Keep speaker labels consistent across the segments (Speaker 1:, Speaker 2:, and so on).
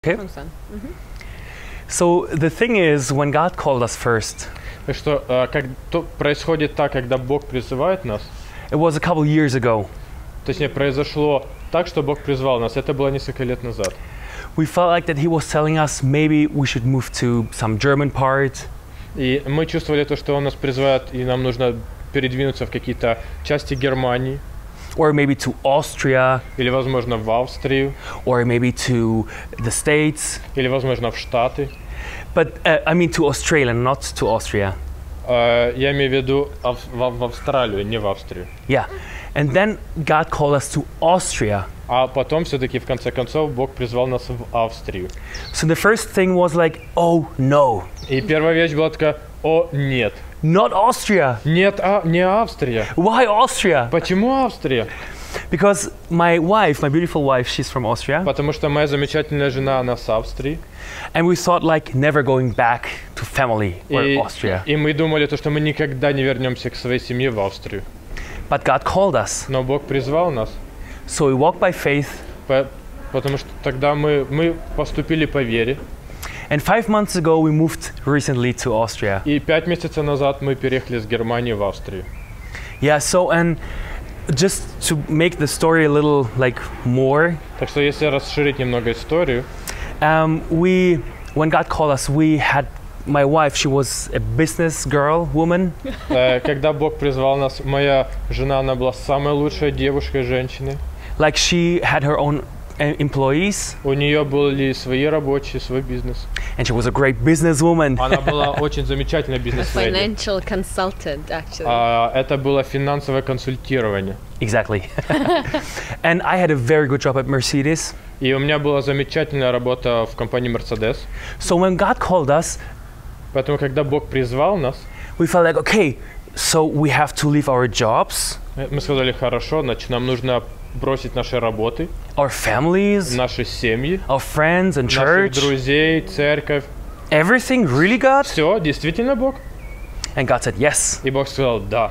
Speaker 1: Okay. So the thing is, when God called us first,
Speaker 2: Так что происходит так, когда Бог призывает нас.
Speaker 1: it was a couple years ago.
Speaker 2: Точнее, произошло так, что Бог призвал нас. Это было несколько лет назад.
Speaker 1: We felt like that He was telling us maybe we should move to some German part.
Speaker 2: И мы чувствовали то, что Он нас призывает, и нам нужно передвинуться в какие-то части Германии.
Speaker 1: Or maybe to Austria,
Speaker 2: Или, возможно, в Австрию.
Speaker 1: or maybe to the States.
Speaker 2: Или, возможно, в Штаты.
Speaker 1: But I mean to Australia, not to Austria.
Speaker 2: Я имею в виду в Австралию, не в Австрию.
Speaker 1: Yeah. And then God called us to Austria.
Speaker 2: А потом все-таки, в конце концов, Бог призвал нас в Австрию.
Speaker 1: So the first thing was like, oh no,
Speaker 2: И первая вещь была такая: о, нет.
Speaker 1: not Austria.
Speaker 2: Нет, не Австрия.
Speaker 1: Why Austria?
Speaker 2: Почему Австрия?
Speaker 1: Because my wife, my beautiful wife, she's from Austria.
Speaker 2: Потому что моя замечательная жена, она с Австрии.
Speaker 1: And we thought like never going back to family or Austria.
Speaker 2: И мы думали, что мы никогда не вернемся к своей семье в Австрию.
Speaker 1: But God called us.
Speaker 2: Но Бог призвал нас.
Speaker 1: So we walked by faith.
Speaker 2: Потому что тогда мы поступили по вере.
Speaker 1: And 5 months ago we moved recently to Austria.
Speaker 2: И 5 месяцев назад мы переехали с Германии в Австрию.
Speaker 1: Yeah, so and just to make the story a little like more.
Speaker 2: Так что если расширить немного историю,
Speaker 1: When God called us, we had my wife. She was a business girl, woman.
Speaker 2: Когда Бог призвал нас, моя жена, она была самой лучшей девушкой, женщиной.
Speaker 1: Like she had her own employees.
Speaker 2: У нее были свои рабочие, свой бизнес.
Speaker 1: And she was a great businesswoman.
Speaker 2: Она была очень замечательной бизнес-леди.
Speaker 3: Financial consultant, actually.
Speaker 2: Это было финансовое консультирование.
Speaker 1: Exactly. And I had a very good job at Mercedes.
Speaker 2: И у меня была замечательная работа в компании Mercedes.
Speaker 1: So when God called us,
Speaker 2: поэтому когда Бог призвал нас,
Speaker 1: we felt like, okay, so we have to leave our jobs.
Speaker 2: Мы сказали: хорошо, значит, нам нужно бросить наши работы,
Speaker 1: our families,
Speaker 2: наши семьи,
Speaker 1: our friends and church,
Speaker 2: наших друзей, церковь.
Speaker 1: Everything, really, God?
Speaker 2: Все, действительно Бог?
Speaker 1: And God said yes.
Speaker 2: И Бог сказал: да.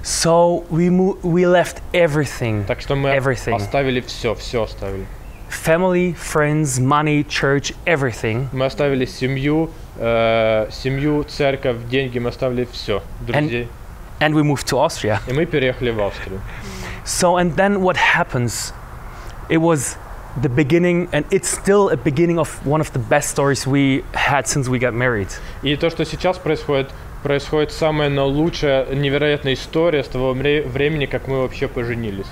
Speaker 1: So we left everything.
Speaker 2: Так что мы
Speaker 1: everything.
Speaker 2: Оставили все оставили.
Speaker 1: Family, friends, money, church, everything.
Speaker 2: Мы оставили семью, церковь, деньги, мы оставили все, друзей.
Speaker 1: And we moved to Austria.
Speaker 2: И мы переехали в Австрию.
Speaker 1: So and then what happens? It was the beginning, and it's still a beginning of one of the best stories we had since we got married.
Speaker 2: И то, что сейчас происходит самая лучшая, невероятная история с того времени, как мы вообще поженились.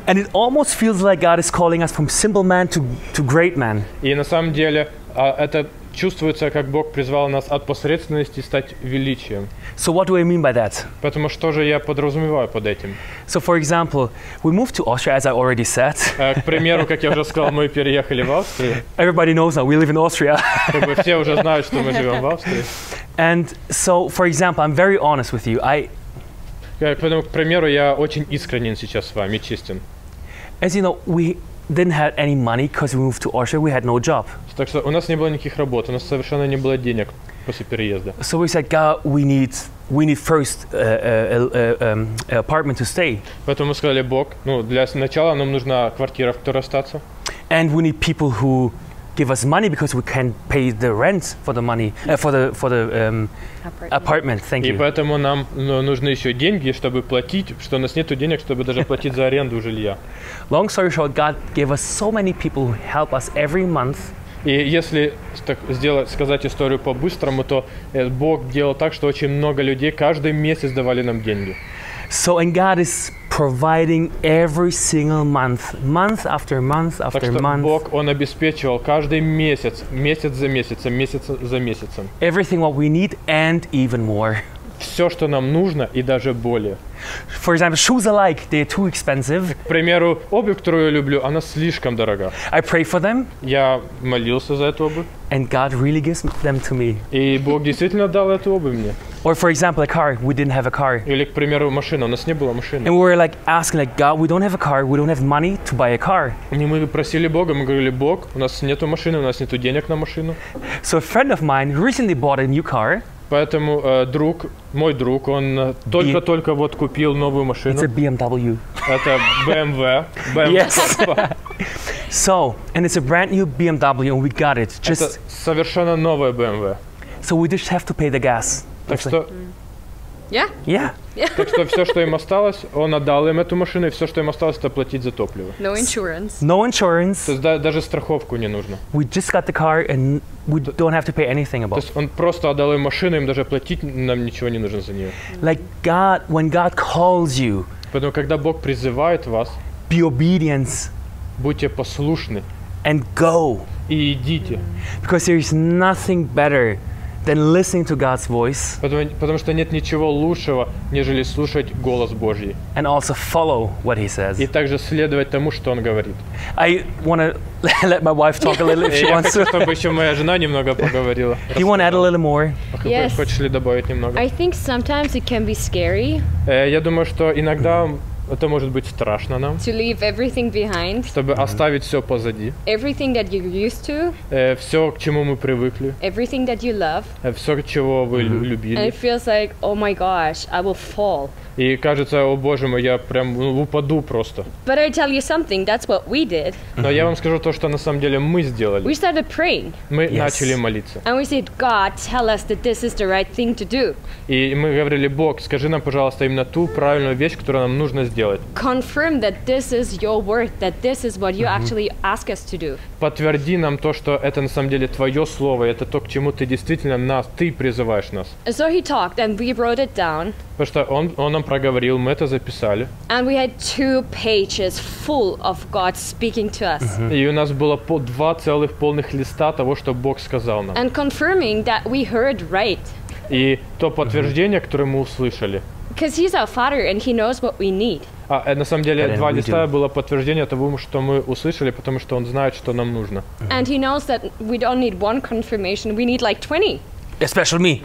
Speaker 1: And it almost feels like God is calling us from simple man to great man.
Speaker 2: И на самом деле это чувствуется, как Бог призвал нас от посредственности стать величием.
Speaker 1: So what do I mean by that?
Speaker 2: Потому что же я подразумеваю под этим?
Speaker 1: So for example, we moved to Austria, as I already said.
Speaker 2: К примеру, как я уже сказал, мы переехали в Австрию.
Speaker 1: Everybody knows now we live in Austria.
Speaker 2: Как бы все уже знают, что мы живем в Австрии.
Speaker 1: And so, for example, I'm very honest with you.
Speaker 2: Поэтому, к примеру, я очень искренен сейчас с вами, честен.
Speaker 1: As you know, we didn't have any money because we moved to Austria. We had no job.
Speaker 2: Так что у нас не было никаких работ, у нас совершенно не было денег после переезда.
Speaker 1: So we said, God, we need first an apartment to stay.
Speaker 2: Поэтому мы сказали: Бог, для начала нам нужна квартира, в которой остаться.
Speaker 1: And we need people who give us money because we can pay the rent for the money for the apartment. Thank you.
Speaker 2: И поэтому нам нужны еще деньги, чтобы платить, что у нас нету денег, чтобы даже платить за аренду жилья.
Speaker 1: Long story short, God gave us so many people who help us every month.
Speaker 2: И если сказать историю по-быстрому, то Бог делал так, что очень много людей каждый месяц давали нам деньги.
Speaker 1: So and God is providing every single month after month after
Speaker 2: так что
Speaker 1: month.
Speaker 2: Бог, Он обеспечивал каждый месяц за месяцем, месяц за месяцем.
Speaker 1: Everything what we need and even more.
Speaker 2: Все, что нам нужно, и даже более.
Speaker 1: For example, shoes alike, they're too expensive.
Speaker 2: К примеру, обувь, которую я люблю, она слишком дорога.
Speaker 1: I pray for them.
Speaker 2: Я молился за эту обувь.
Speaker 1: And God really gives them to me.
Speaker 2: И Бог действительно дал эту обувь мне.
Speaker 1: Or for example, a car. We didn't have a car.
Speaker 2: Или, к примеру, машина. У нас не было машины.
Speaker 1: And we were like asking, like, God, we don't have a car. We don't have money to buy a car.
Speaker 2: И мы просили Бога, мы говорили: Бог, у нас нету машины, у нас нету денег на машину.
Speaker 1: So a friend of mine recently bought a new car.
Speaker 2: Поэтому мой друг, он только вот купил новую машину.
Speaker 1: It's a BMW.
Speaker 2: Это BMW.
Speaker 1: Yes. So, and it's a brand new BMW, and we got it.
Speaker 2: Это
Speaker 1: Just
Speaker 2: совершенно новая BMW.
Speaker 1: so we just have to pay the gas.
Speaker 2: Так что,
Speaker 3: Yeah?
Speaker 1: Yeah.
Speaker 2: так что все, что им осталось, он отдал им эту машину, и все, что им осталось, это платить за топливо.
Speaker 3: No insurance.
Speaker 1: No insurance.
Speaker 2: То есть даже страховку не нужно.
Speaker 1: We just got the car, and we don't have to pay anything
Speaker 2: То
Speaker 1: about.
Speaker 2: есть он просто отдал им машину, им даже платить нам ничего не нужно за нее.
Speaker 1: Like God, when God calls you,
Speaker 2: Поэтому, когда Бог призывает вас,
Speaker 1: be obedient
Speaker 2: будьте послушны
Speaker 1: and go,
Speaker 2: и идите.
Speaker 1: because there is nothing better than listening to God's voice
Speaker 2: Потому что нет ничего лучшего, нежели слушать голос Божий.
Speaker 1: and also follow what He
Speaker 2: И
Speaker 1: says.
Speaker 2: также следовать тому, что Он говорит.
Speaker 1: I want to let my wife talk a little if she
Speaker 2: Я
Speaker 1: wants
Speaker 2: хочу,
Speaker 1: to.
Speaker 2: чтобы еще моя жена немного поговорила.
Speaker 1: You want to add a little more?
Speaker 3: Yes.
Speaker 2: Хочешь ли добавить немного?
Speaker 3: I think sometimes it can be scary
Speaker 2: Я думаю, что иногда это может быть страшно нам,
Speaker 3: to leave everything behind,
Speaker 2: чтобы оставить все позади,
Speaker 3: everything that you're used to,
Speaker 2: все, к чему мы привыкли,
Speaker 3: everything that you love,
Speaker 2: все, чего вы
Speaker 3: and
Speaker 2: любили.
Speaker 3: it feels like, oh my gosh, I will fall.
Speaker 2: И кажется, о боже мой, я прям упаду просто.
Speaker 3: But I tell you something, that's what we did.
Speaker 2: Но я вам скажу то, что на самом деле мы
Speaker 3: We
Speaker 2: сделали.
Speaker 3: started praying,
Speaker 2: Мы
Speaker 1: Yes.
Speaker 2: начали молиться.
Speaker 3: and we said, God, tell us that this is the right thing to do.
Speaker 2: И мы говорили: Бог, скажи нам, пожалуйста, именно ту правильную вещь, которую нам нужно сделать.
Speaker 3: Confirm that this is your word, that this is what you actually ask us to do.
Speaker 2: Подтверди нам то, что это на самом деле Твое Слово, это то, к чему Ты действительно Ты призываешь нас.
Speaker 3: And so he talked, and we wrote it down,
Speaker 2: Потому что Он нам проговорил, мы это записали.
Speaker 3: and we had 2 pages full of God speaking to us.
Speaker 2: И у нас было 2 целых полных листа того, что Бог сказал нам.
Speaker 3: And confirming that we heard right.
Speaker 2: И то подтверждение, которое мы услышали.
Speaker 3: Because he's our father and he knows what we need.
Speaker 2: На самом деле
Speaker 1: And
Speaker 2: 2
Speaker 1: we
Speaker 2: листа
Speaker 1: do.
Speaker 2: было подтверждение того, что мы услышали, потому что Он знает, что нам нужно.
Speaker 3: And he knows that we don't need one confirmation, we need like 20
Speaker 1: Especially me.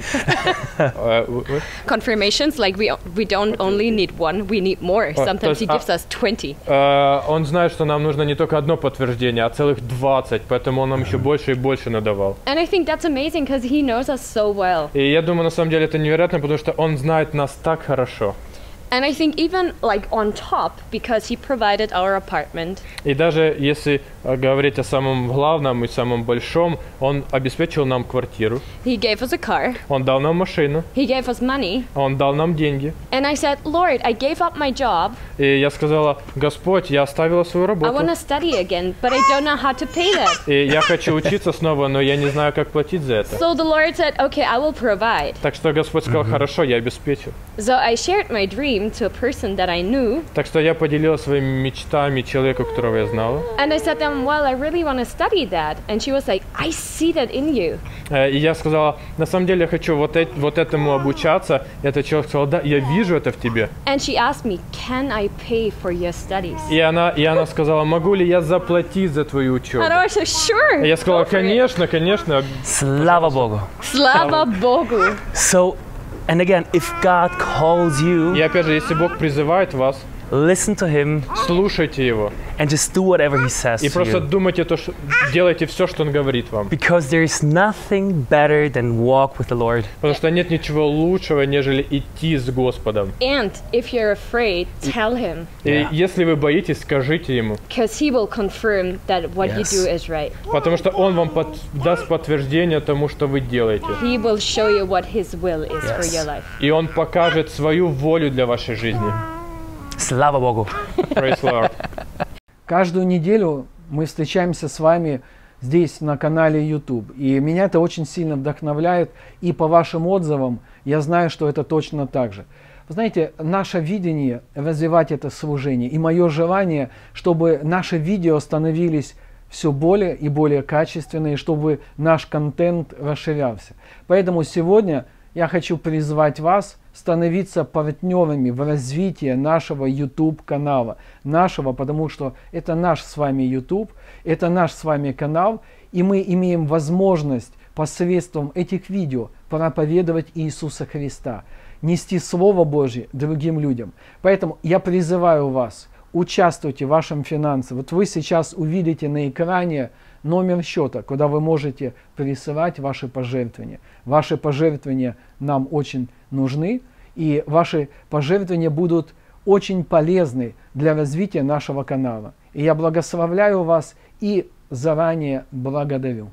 Speaker 3: confirmations. Like we don't only need one, we need more.
Speaker 2: то
Speaker 3: Sometimes
Speaker 2: есть,
Speaker 3: he gives us 20.
Speaker 2: Он знает, что нам нужно не только одно подтверждение, а целых 20, поэтому Он нам еще больше и больше надавал.
Speaker 3: And I think that's amazing because he knows us so well.
Speaker 2: И я думаю, на самом деле это невероятно, потому что Он знает нас так хорошо.
Speaker 3: And I think even like on top, because he provided our apartment,
Speaker 2: И даже если говорить о самом главном и самом большом, Он обеспечил нам квартиру,
Speaker 3: he gave us a car,
Speaker 2: Он дал нам машину,
Speaker 3: he gave us money.
Speaker 2: Он дал нам деньги.
Speaker 3: And I said, Lord, I gave up my job.
Speaker 2: И я сказала: Господь, я оставила свою
Speaker 3: I
Speaker 2: работу,
Speaker 3: want to study again, but I don't know how to pay that.
Speaker 2: и я хочу учиться снова, но я не знаю, как платить за это.
Speaker 3: So the Lord said, okay, I will provide.
Speaker 2: Так что Господь сказал: хорошо, я обеспечу.
Speaker 3: So I shared my dream to a person that I knew.
Speaker 2: Так что я поделилась своими мечтами человеку, которого я знала.
Speaker 3: And I said to them, well, I really want to study that. And she was like, I see that in you.
Speaker 2: И я сказала: на самом деле я хочу вот этому обучаться. И этот человек сказал: да, я вижу это в тебе.
Speaker 3: And she asked me, can I pay for your studies?
Speaker 2: И она сказала: могу ли я заплатить за твою учебу?
Speaker 3: And I was like, sure.
Speaker 2: И я сказала:
Speaker 3: go for it."
Speaker 2: конечно, конечно.
Speaker 1: Slava Bogu.
Speaker 3: Slava Bogu.
Speaker 1: So, and again, if God calls you,
Speaker 2: И опять же, если Бог призывает вас,
Speaker 1: listen to Him
Speaker 2: слушайте Его.
Speaker 1: and just do whatever He says
Speaker 2: И
Speaker 1: to
Speaker 2: просто
Speaker 1: you.
Speaker 2: думайте делайте все, что Он говорит вам.
Speaker 1: Because there is nothing better than walk with the Lord.
Speaker 2: Потому что нет ничего лучшего, нежели идти с Господом.
Speaker 3: And if you're afraid, tell him.
Speaker 2: И если вы боитесь, скажите Ему.
Speaker 3: Because he will confirm that what you
Speaker 1: Yes.
Speaker 3: do is right.
Speaker 2: Потому что Он вам даст подтверждение тому, что вы делаете.
Speaker 3: He will show you what his will is for
Speaker 1: Yes.
Speaker 3: your life.
Speaker 2: И Он покажет свою волю для вашей жизни.
Speaker 1: Slava Bogu.
Speaker 2: Praise Lord.
Speaker 4: Каждую неделю мы встречаемся с вами здесь на канале YouTube. И меня это очень сильно вдохновляет. И по вашим отзывам я знаю, что это точно так же. Вы знаете, наше видение развивать это служение. И мое желание, чтобы наши видео становились все более и более качественные, чтобы наш контент расширялся. Поэтому сегодня я хочу призвать вас становиться партнерами в развитии нашего YouTube-канала. Нашего, потому что это наш с вами YouTube, это наш с вами канал, и мы имеем возможность посредством этих видео проповедовать Иисуса Христа, нести Слово Божье другим людям. Поэтому я призываю вас, участвуйте в вашем финансе. Вот вы сейчас увидите на экране номер счета, куда вы можете присылать ваши пожертвования. Ваши пожертвования нам очень нужны, и ваши пожертвования будут очень полезны для развития нашего канала. И я благословляю вас и заранее благодарю.